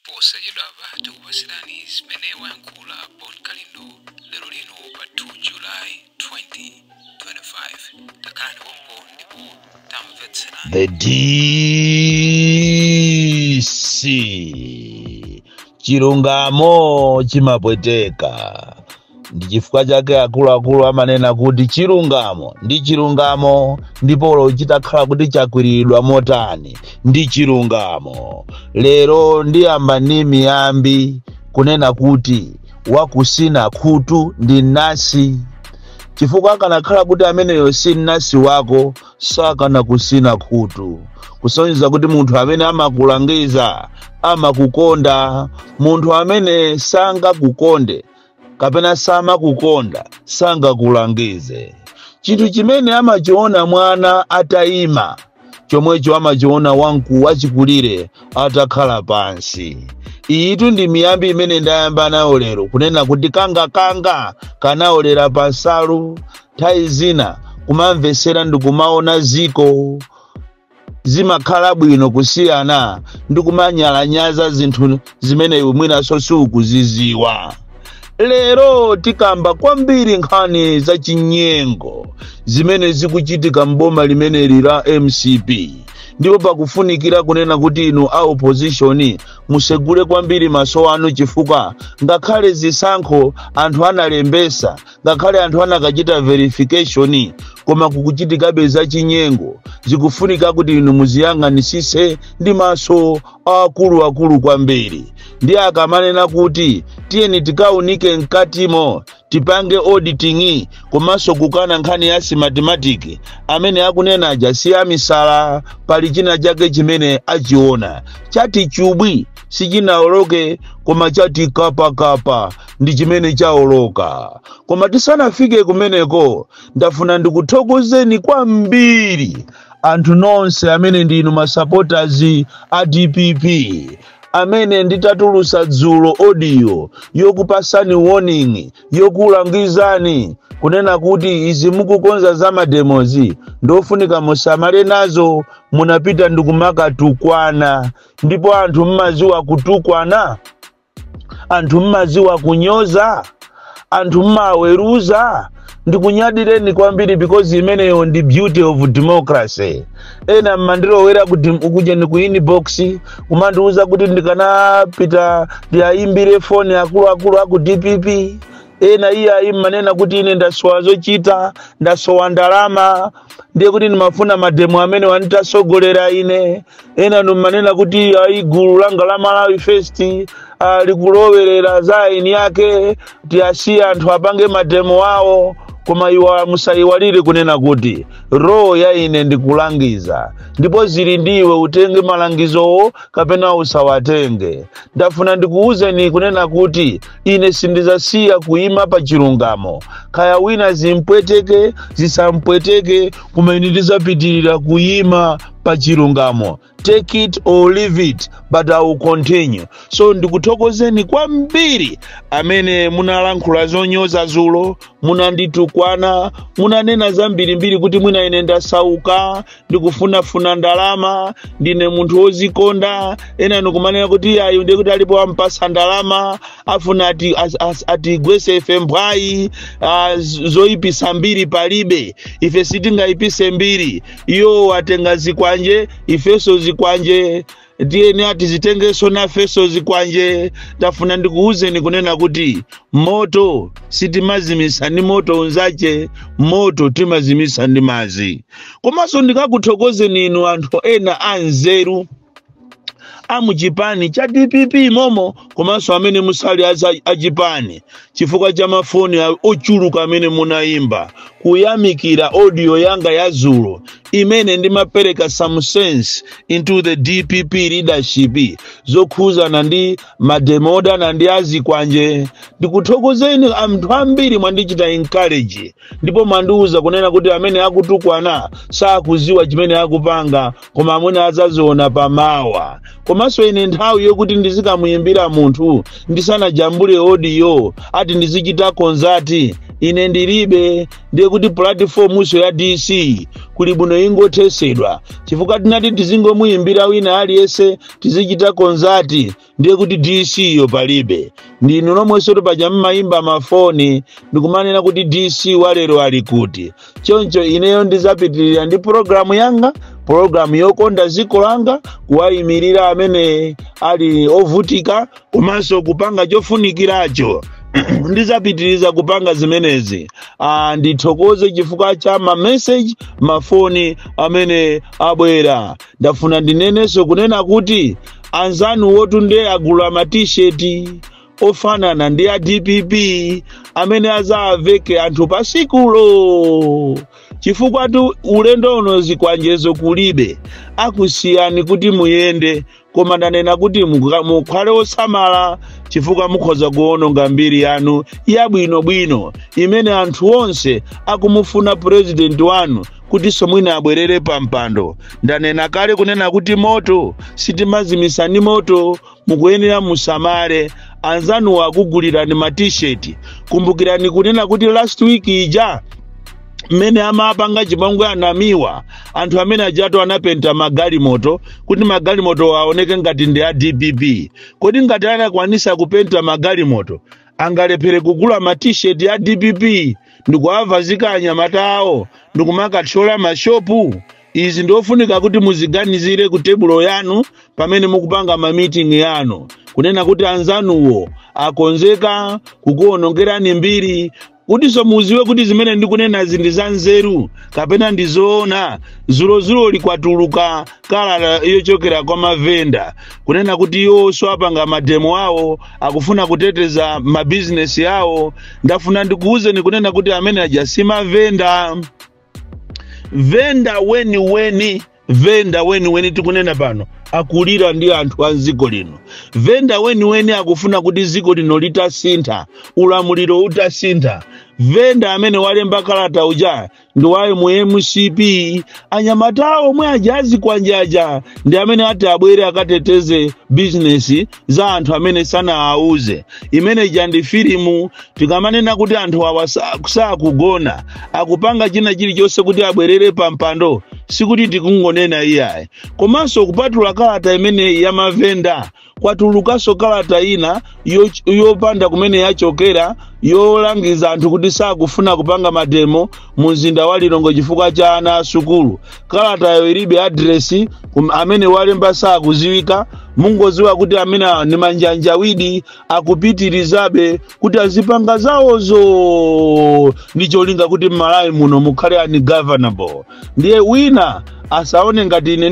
Posa jedaba tukupasirani zimene wankula Bon Kalindo lero lino pa 2 July 2025. Takani wombo ndipo tamvetserani. The DC chilungamo chimapweteka. Ndi chifukwa chake akuluakulu amanena kuti chilungamo ndi chilungamo ndipo chitakhala kuti chakwiriridwa motani ndi chilungamo. Lero ndiyamba ndi miyambi kunena kuti wakusina khutu ndi nasi, chifukwa akanakhala kuti ameneyo si nasi wako sakana kusina khutu. Kusonyeza kuti munthu amene amakulangiza amakukonda, munthu amene sangakukonde kapena samakukonda sangakulangize. Chinthu chimene amachiona mwana atayima chomwecho amachiona wanku wachikulire atakhala pansi. Iyitu ndi miyambi imene ndayamba nayo lero kunena kuti kanga kanaolera pansalu, nthawi zina kumamvesera ndikumaona ziko zimakhala bwino kusiyana ndikumanyalanyaza zinthu zimene iwe mwinaso sukuziziwa. Lero tikamba kwambiri nkhani za chinyengo zimene zikuchitika mboma limene lila MCP. Ndipo pakufunikira kunena kuti inu a opposition musegule kwambiri maso anu, chifukwa ngakhale zisankho anthu analembesa, ngakhale anthu anakachita verification, koma kukuchitikabe za chinyengo zikufunika kuti inu muziyang'anisise ndi maso akulu kwambiri. Ndi akamanena kuti tiyeni tikaunike mkatimo tipange auditing komanso kukana nkhani ya mathematics, amene akunena aja si amisala, pali china chake chimene achiona chati chubwi sichinaoloke koma chati kapa ndi chimene chaoloka. Koma tisanafike kumeneko ndafuna ndikuthokozeni kwambiri anthu nonse amene ndinu ma supporters a DPP, amene nditatulusa dzulo audio yokupasani warning, yokulangizani kunena kuti izi mukukonza za mademozi ndofunika musamale nazo, munapita ndikumakatukwana. Ndipo anthu mmaziwa kutukwana, anthu mmaziwa kunyoza, anthu mmaweruza. Ndikunyadireni kwambiri because imeneyo ndi beauty of democracy. Ena mmandilowera kuti ukuje ndi ku inbox kumandiuza kuti ndikanapita ndiayimbire phone akulu aku DPP. Ena iya manena kuti ine ndasowa zochita, ndasowa ndalama, ndiye kuti ndimafuna mademo amene wanitasogolera ine. Ena manena kuti gulu langa la Malawi First likulowerera za ini yake tiasiya anthu apange mademo wawo. Koma iwa musaiwalire kunena kuti roho ya ine ndikulangiza, ndipo zili ndiwe utenge malangizo kapena usawatenge. Ndafuna ndikuuzeni kunena kuti ine sindizasiya kuima pa chilungamo, kaya wina zimpweteke zisampweteke, koma ine ndizapitirira kuima pa chilungamo. Take it or leave it, but I will continue. So ndikuthokozeni kwambiri amene munalankhula zonyoza zulo, munanditukwana, munanena zambirimbiri kuti mwina ine ndasauka, ndikufunafuna ndalama, ndine munthu wozikonda. Ena ndikumanena kuti ayi ndiye kuti alipo ampasa ndalama afuna ati gwese ife mbwayi, zoyipisa mbiri palibe, ife sitingayipise mbiri, iyo atenga zikwanje ifeso zikwanje, ndiye ati zitengeso na feso zikwanje. Tafuna ndikuuzeni kunena kuti moto sitimazimisa ndi moto unzache, moto timazimisa ndi mazi. Komanso ndikakuthokozeni inu anthu ena anzeru amuchipani cha DPP momo, komanso amene musali achipani chifukwa cha mafoni ochuluka amene munayimba kuyamikira audio yanga ya zulo imene ndimapereka some sense into the DPP leadership zokhuzana ndi mademoda na ndi azikwanje. Ndikuthokozeni anthu ambiri mwandichita encourage, ndipo mandiuza kunena kuti amene akutukwana sakuziwa chimene akupanga, koma amene azaziona pamawa. Komanso ine nthawi yokuti ndizikamuyimbira munthu ndisanajambule audio ati ndizichita konzati, ine ndilibe, ndiye kuti platform ya DC kuli bwino ingothesedwa, chifukwa tinati tizingomuyimbira wina aliyense tizichita konzati, ndiye kuti DC yo palibe. Ndinu lomwenso paja mmayimba mafoni ndikumanena kuti DC walero ali kuti. Choncho ineyo ndizapitirira ndi programu yanga, programu yokonda dziko langa, kuwayimirira amene ali ovutika komanso kupanga chofunikiracho. Ndizapitiriza kupanga zimenezi. Ndithokoze chifukwa cha message mafoni amene abwera. Ndafuna ndinenenso kunena kuti anzanu wotunde agula ma t-shirt ofanana ndi a DPP amene azaveke anthu pasikulo, chifukwa tu ulendo uno zikwanjezo kulibe, akusiyani kuti muyende, koma ndanena kuti mukhale osamala chifukwa mukhoza kuononga mbiri yanu yabwinobwino imene anthu onse akumufuna president wanu kuti somwina abwerere pampando. Ndanena kale kunena kuti moto sitimazimisa ni moto, mukuyenera musamale. Anzanu akugulirani ma t-shirt. Kumbukirani kunena kuti last week ija mene amapanga chipangwe anamiwa anthu amene ajato anapenta magalimoto kuti magalimoto aoneke ngati ndi a DPP. Kodi ngati anakwanisa kupenta magalimoto angalephere kugula ma t-shirt ya DPP ndikuavazika anyamata awo ndikumakathola mashopu? Izi ndofunika kuti muziganizire ku tebulo yanu pamene mukupanga ma meeting yanu, kunena kuti anzanuwo akonzeka kukuonongerani mbiri, kuti so muziwe kuti zimene ndikunena ndi za nzeru kapena ndizoona. Zulo likwatuluka kala yochokera kwa mavenda kunena kuti iwo swapanga mademo awo akufuna kuteteza mabizinesi yawo. Ndafuna ndikuuzeni kunena kuti amene ajasima venda weni tikunena pano akulira ndi anthu a dziko lino. Venda weni akufuna kuti dziko lino litasintha, ulamuliro utasintha. Venda amene walemba kalata uja ndi waye mu MCP, anyamatawo mwe ajazi kwanjaja ndi amene ati abwere akateteze business za anthu amene sana auze. Imene ija ndi filimu, tikamanena kuti anthu awa sakugona akupanga china chilichonse kuti abwerere pampando, sikuti tikungonena iyayi. Komanso kupatula kalata imene ya mavenda, kwatulukaso kalata ina yopanda kumene yachokera yolangiza anthu kuti sakufuna kupanga mademo mu mzinda wa Lilongwe chifukwa cha ana asukulu. Kalata yo ilibe address, amene walemba sakuziwika. Mungoziwa kuti amene ni manjanjawidi akupitirizabe kuti azipanga zawozo ndicholinga kuti Malawi muno mukhale ungovernable. Ndiye wina asaone ngati ine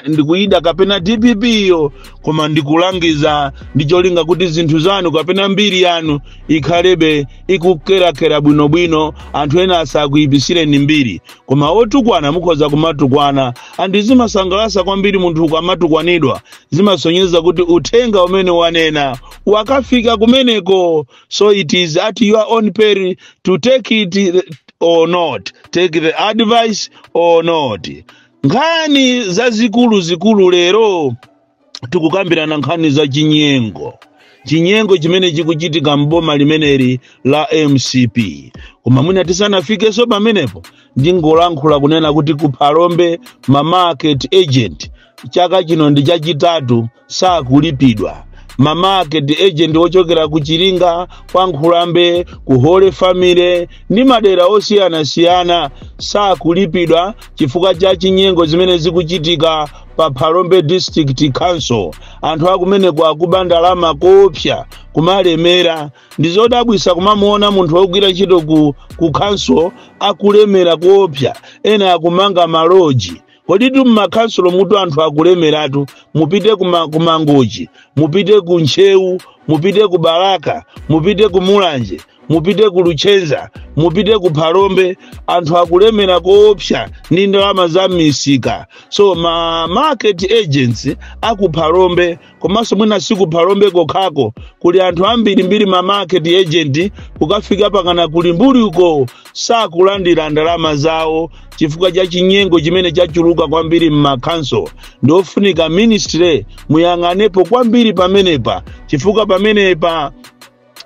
ndikuida kapena DPP yo, koma ndikulangiza ndicholinga kuti zinthu zanu kapena mbiri yanu ikhalebe ikukerakera bwinobwino, anthu ena asakuipisire ni mbiri. Koma otukwana mukhoza kumatukwana, zimasangalasa kwambiri munthu ukamatukwanidwa, zimasonyeza kuti uthenga umene wanena wakafika kumeneko. So it is at your own peril to take it or not, take the advice or not. Nkhani za zikulu lero tikukambirana nkhani za chinyengo chimene chikuchitika mboma limeneli la MCP. Koma mwina tisanafike so pamenepo ndingolankhula kunena kuti kuphalombe ma market agent chaka chino ndi chachitatu sakulipidwa. Ma market agent ochokera ku Chiringa, kwa Nkhulambe, ku Holy Family ndi madera osiyana sakulipidwa chifukwa cha chinyengo zimene zikuchitika pa Phalombe District Council. Anthu akumene kwa kubanda lama koopsa kumalemera. Ndizodabwisa kumamuona munthu wogwira ntchito ku council akulemera koopsa, ena akumanga maloji. Kodi tu mmakhansolo mutu anthu akulemeratu, mupite kumangoji, mupite ku Nchewu, mupite ku Baraka, mupite ku Mulanje, mupite ku Luchenza, mupite ku Phalombe, anthu akulemera koopsa ndi ndalama za misika. So ma market agents aku Phalombe, komanso mwina siku Phalombe kokhako kuli anthu ambiri ma market agent kukafika pakana kuli mbuli uko sakulandira ndalama zawo chifukwa cha chinyengo chimene chachuluka kwambiri m'makhansolo. Ndofunika ministry muyang'anepo kwambiri pamenepa, chifukwa pamenepa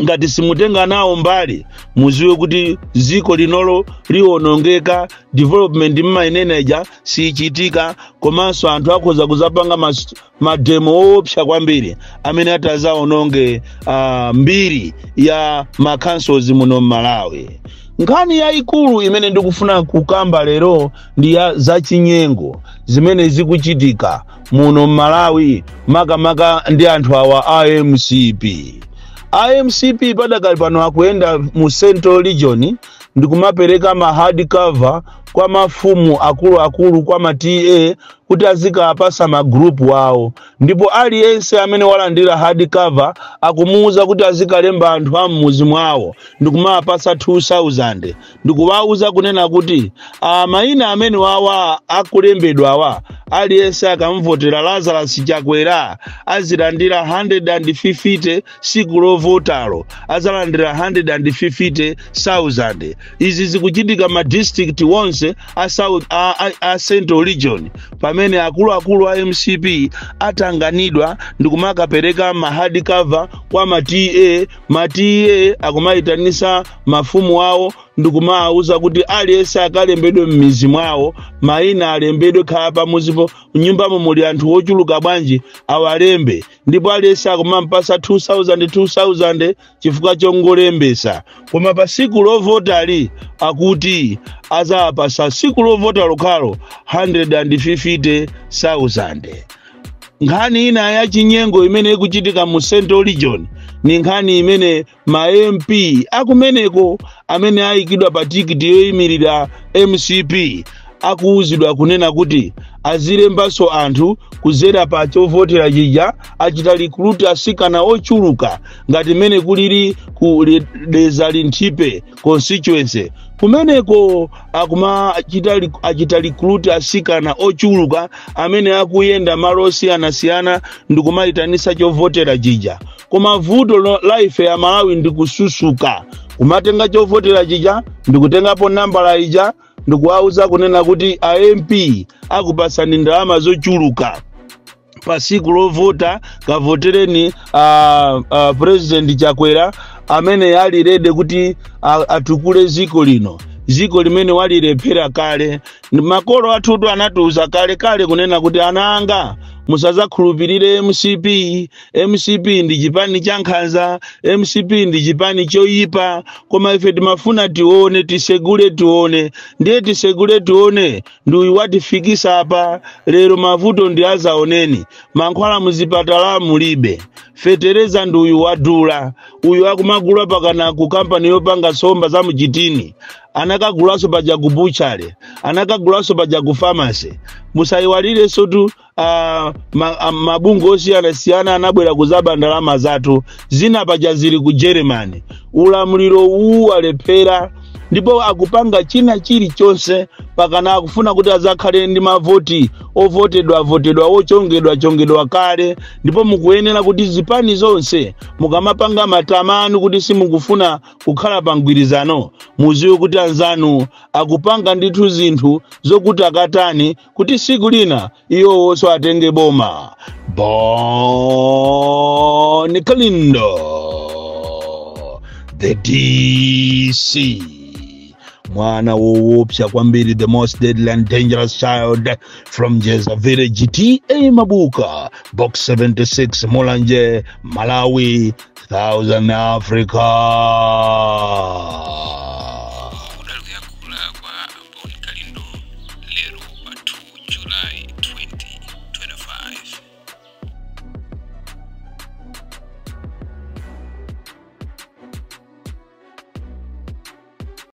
ngati simutenga nawo mbali muziwe kuti ziko linolo liwonongeka, development mmaeneneja sichitika, komanso anthu akhoza kuzapanga mademo woopsa kwambiri amene atazaononge mbiri ya councils muno Malawi. Nkhani yayikulu imene ndikufuna kukamba lero ndi ya zachinyengo zimene zikuchitika muno Malawi, makamaka ndi anthu awa IMCP padakali pano akuyenda mu Central Region ndikumapereka ma hardcover kwa mafumu akulu kwa ma TA kuti azikapasa ma group wawo, ndipo aliyense amene walandira hardcover akumuuza kuti azikalemba anthu a mmuzi mwawo ndikumapasa 2000, ndikuwauza kunena kuti mayina amene wawa akulembedwa awa aliyense akamvotera Lazarus Chakwera azilandira 150 siku lovotalo azalandira 150,000. Izi zikuchitika ma district wonse a Central Region pamene akulu a MCP atanganidwa ndikumakapereka ma hardcover kwa ma TA akumaitanisa mafumu wawo ndikumauza kuti aliyense akalembedwe m'mizi mwawo, mayina alembedwe khala pamuzipo nyumbamo muli anthu ochuluka bwanji awalembe, ndipo aliyense akumampasa 2000 chifukwa chongolembesa. Koma pa siku lovotali akuti azapasa siku lovota lokhalo 150,000. Nkhani ina ya chinyengo imene ikuchitika mu Central Region ni nkhani imene ma MP akumeneko amene ayikidwa pa tikiti yoyimirira MCP akuuzidwa kunena kuti azilembanso anthu kuzera pa chovotera chija achita recruit asikana ochuluka ngati mene kuliri ku Lezali-Nthipe constituency. Kumeneko achita recruit asikana ochuluka amene akuyenda malo osiyanasiyana ndikumayitanisa chovotera chija. Koma vuto life ya Malawi ndikususuka, kumatenga chovotera chija ndikutengapo nambala ija ndikuwauza kunena kuti MP akupasani ndalama zochuluka pa siku lovota kavotereni President Chakwera amene yali rede kuti atukule ziko lino, ziko limene walilephera kale. Makolo athutu anatuuza kale kunena kuti ananga musazakhulupirire MCP ndi chipani cha nkhanza, MCP ndi chipani choyipa, koma ife timafuna tisegule tione nduyu watifikisa apa lero mavuto ndi azaoneni, mankhwala muzipatala mulibe, fetereza nduyu wadula, uyu akumagula pakana ku kampani yopanga somba za mchitini, anakagulaso paja kubuchale, anakagulaso paja ku pharmacy. Musayiwalire sotu mabungo osiyana anabwera kuzaba ndalama zathu zina paja zili ku Germany. Ulamuliro uwu walephera ndipo akupanga china chilichonse pakana akufuna kuti azakhale ndi mavoti ovotedwa ochongedwa kale, ndipo mukuyenera kuti zipani zonse mukamapanga matamanu kuti simukufuna kukhala pangwirizano muziwe kuti anzanu akupanga ndithu zinthu zokuti akatani kuti siku lina iyo wonso atenge boma. Boni Kalindo, the DC. Mwana woopsa kwambiri, the most deadly and dangerous child from Jeza Village, TA Mabuka, Box 76, Mulanje, Malawi, Southern Africa.